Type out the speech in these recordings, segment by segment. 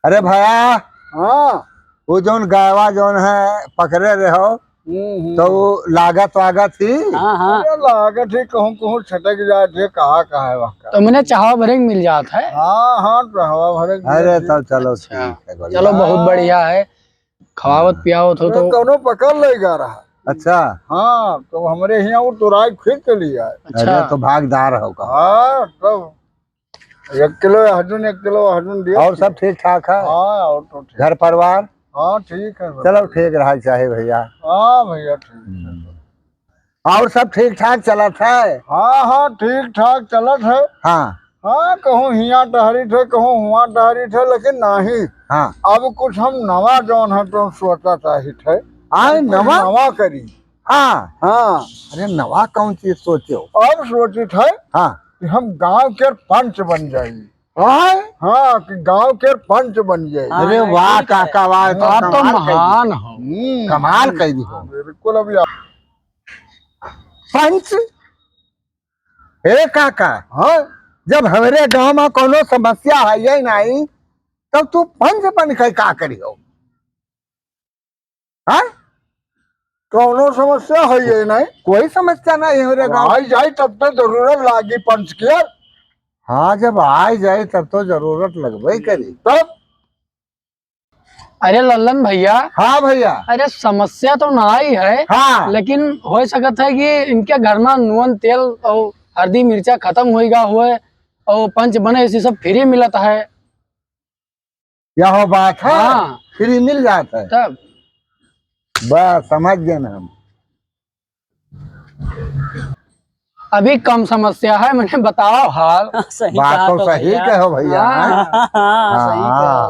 अरे भैया, हाँ वो जोन गायवा जोन है पकड़े रहे हो तो वो लागत वागत ही। हाँ हाँ। अरे लागत ही कहूँ कहूँ छटक जाए थे, कहाँ है वहाँ तो मैंने चाहवा भरे मिल जाता है। हाँ हाँ तो हवा भरे अरे तो चलो अच्छा, ठीक है, बढ़िया। चलो बहुत बढ़िया है। खवावत पियावत हो तो। कौनो पकड़ लेगा रहा। अच्छा। हाँ तो हमारे यहाँ वो तुराई खींच के लिया है। अच्छा अरे तो भागदार हो का। हाँ तब 1 किलो हजून दिया। और सब ठीक ठाक है? हाँ और तो ठीक। घर परिवार हाँ ठीक है। चलो ठीक रहा चाहे भैया। हाँ भैया ठीक है। और सब ठीक ठाक चलत है? हाँ हाँ ठीक ठाक चलत है। हाँ हाँ कहूँ हिया टहरी थे, कहूँ हुआ टहरी थे, लेकिन नहीं हाँ। अब कुछ हम नवा जौन है तो सोचा चाही थे। आए नवा? नवा करी। हाँ। हाँ अरे नवा कौन चीज सोचो? अब सोची थे हाँ कि हम गांव के पंच बन जाये। आए? हाँ कि गांव के पंच बन जाये। अरे वाह काका वाह, तो आप तो कमाल महान हो। कमाल कर दी हो। बिल्कुल अभी पंच ए काका, हाँ जब हमारे गांव में कोनो समस्या है ये नहीं तब तू पंच बन के का करी हो? हाँ? कौनो समस्या है ये नहीं। कोई समस्या नहीं है हमारे गांव। आई जाए तब तो जरूरत लागी पंच की। हाँ जब आ जाए तब तो जरूरत लगभग करी। तब अरे लल्लन भैया। हाँ भैया। अरे समस्या तो ना ही है। हाँ लेकिन हो सकता है कि इनके घर में नून तेल और हल्दी मिर्चा खत्म होएगा हुए और पंच बने इसी सब फ्री मिलता है। यह बात है। हाँ। फ्री मिल जाता है तब बस समझ गए ना हम। अभी कम समस्या है, मैंने बताओ हाल। सही बात कहा तो सही भैया। कहो भैया। हाँ, हाँ, सही हाँ। कहा।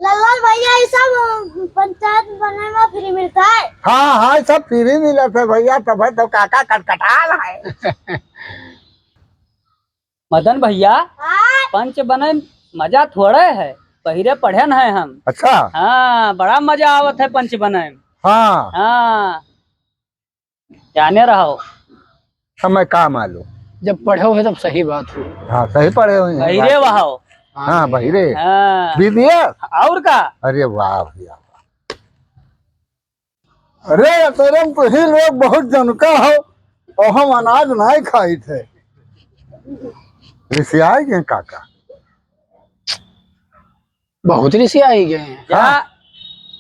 लल्ला भैया ये सब पंचायत बनने में फ्री मिलता है। हाँ हाँ सब फ्री मिला था भैया, तब तो काका कटकटाल है। मदन भैया हाँ पंच बने मजा थोड़े है, पहले पढ़न है हम। अच्छा। हाँ बड़ा मजा आवत है पंच बने। हाँ हाँ जाने रहो। समय का मालूम। जब पढ़े हुए तब सही बात हो। हाँ सही पढ़े हुए हैं। बहिरे वहाओ। हाँ बहिरे हाँ बीदिया। और का। अरे वाह भैया। अरे तेरे तो ही लोग बहुत जनका हो और हम अनाज नहीं खाई थे। रिसियाई गए काका। बहुत ऋषि आई गए हैं। जा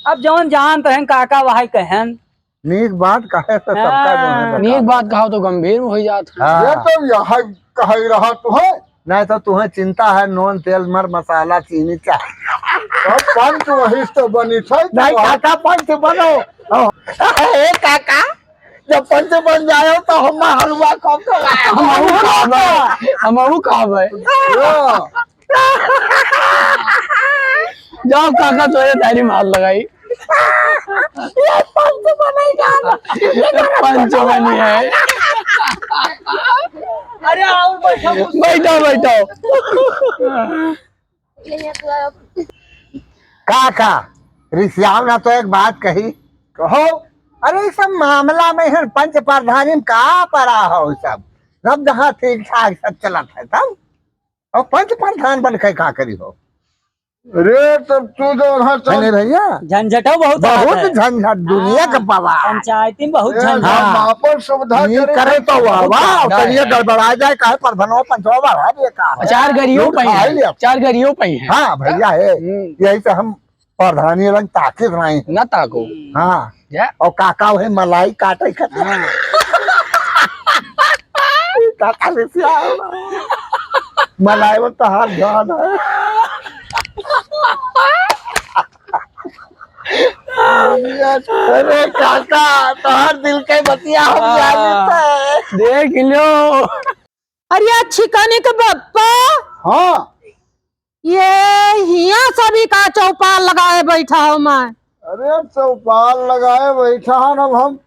अब जौन जान तो काका वहां कहन। नीक बात कहे तो सबका जो है बता। नेक बात कहो तो गंभीर में हो जाता है। ये हाँ। तो यहाँ कह रहा तू है। नहीं तो तुम्हें चिंता है नून तेल मर मसाला चीनी चाहिए। सब पंच वही तो बनी थे। नहीं काका पंच बनो। ए काका जब पंच बन जाए तो हम हलवा कब हम कहा जाओ काका तो ये डायरी मार लगाई। पंच बनी है। अरे और बैठो बैठो। काका ऋषियाव ने तो एक बात कही। कहो। अरे इस सब मामला में है पंच प्रधानी में का पड़ा हो सब। सब जहाँ ठीक ठाक सब चलत है तब और पंच प्रधान बन के का करी हो? अरे तब तू जो है नहीं भैया झंझटो बहुत बहुत है। झंझट दुनिया का पावा। पंचायती में बहुत झंझट। हाँ। वापस सुविधा ये करे तो वाह वाह तो ये गड़बड़ा जाए कहे प्रधानो पंचवा बढ़ा दिए का है। चार गरियों लोग पे खा ही है। लिया। चार गरियों पे है। हाँ भैया है यही तो हम प्रधानी रंग ताकिद नहीं। न ताको। हाँ जा। और काका वही मलाई काटे खाते। काका मलाई वो तो हाथ ध्यान है। अरे काका तोहर दिल के बतिया हम जानते हैं। देख लो। अरे अच्छी कहने के बप्पा हाँ ये हिया सभी का चौपाल लगाए बैठा हूँ मैं। अरे चौपाल लगाए बैठा हन। अब हम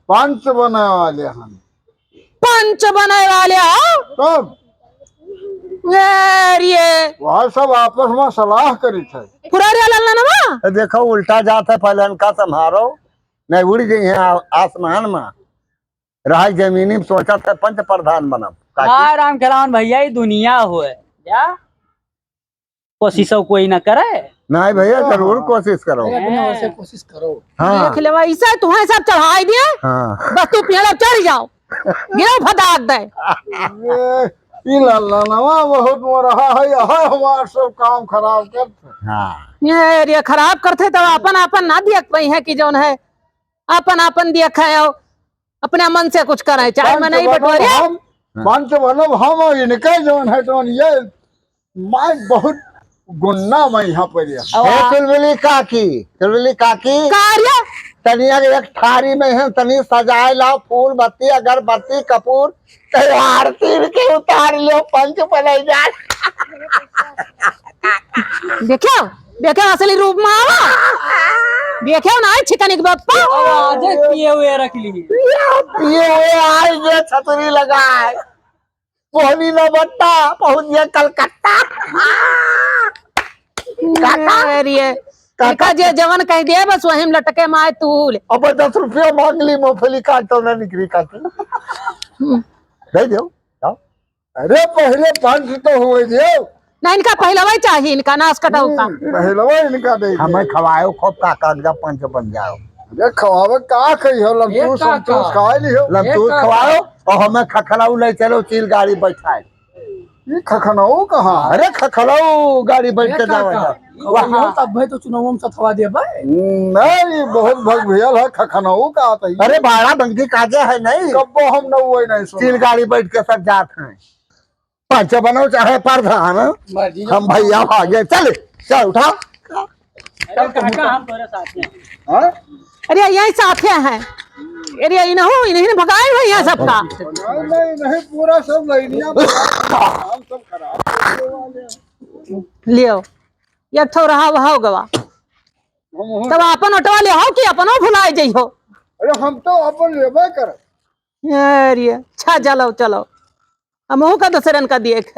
पंच बने वाले हन। पंच बने वाले हो तब ये वह सब आपस में सलाह करी थे। पुरारिया लल्ला देखो उल्टा जाता है पहले इनका संभारो नहीं उड़ गई है आसमान में रहा जमीनी में सोचा था पंच प्रधान बनब। हाँ राम खिलावन भैया ये दुनिया हुए या कोशिश कोई ना करे। नहीं भैया जरूर कोशिश करो। अपने ओर से कोशिश करो। हाँ देख ले वैसे तुम्हें सब चढ़ाई दिए, हाँ बस तू पेड़ चढ़ जाओ, गिरो फटाक दे। ये ललनवा बहुत रहा है, यह हमारा सब काम खराब करते। हाँ ये खराब करते तो अपन अपन ना देख पाई है कि जौन है अपन अपन देख है और अपने मन से कुछ करे, चाहे मैं नहीं बटोरे। पंच बनब हम और इनके जौन है जौन ये मैं बहुत गुन्ना मैं यहाँ पर हे चुलबुली काकी कार्य तनिया एक थारी में है, तनी सजाए लाओ फूल बत्ती अगरबत्ती कपूर, आरती के उतार लो, पंच बने जा। देखो देखो असली रूप में आवा, देखो ना छिकनी के बापा। आवाज किए हुए रख ली। पिए हुए आए छतरी लगाए, पोहनी न बट्टा पहुंच गया कलकत्ता। अरे काका जे जवन कह दे बस वही में लटके माए तूल। अब 10 रुपया मांग ली, मूंगफली काटो ना निकली काटी दे दो। अरे पहले पंच तो हुए दियो, ना इनका पहलवा चाहिए, इनका नाश कटाऊ का। पहलवा इनका दे हमें खवाओ खूब काका का पंच बन जाओ। अरे खवावे का कही हो, लमचूस समचूस खा लियो। लमचूस खवाओ और हमें खखलाऊ ले चलो, चील गाड़ी बैठाए। ये खखनाऊ कहाँ? अरे खखलाऊ गाड़ी बैठ के जाओ वहाँ तब भाई तो चुनाव में सथवा दे भाई। नहीं बहुत भग भैया है, खखनाऊ का आता है। अरे बाड़ा बंकी काजे है नहीं, कब्बो हम न हुए नहीं सुना। चील गाड़ी बैठ के सब जाते हैं। पंच बनो चाहे प्रधान, हम भैया आगे चल चल उठा। अरे काका हम तोरे साथ में। हाँ? अरे यही साथे हैं, अरे इन्हों इन्हें भगाए हुए हैं सबका। नहीं पूरा सब लाइनिया हम सब खराब करने वाले हैं। लियो एक ठो रहा वहा गवा, तब अपन ऑटो ले हो कि अपनो भुलाए जइहो। अरे हम तो अपन लेबे कर। अरे अच्छा चलो चलो, हम का दूसरन का देख।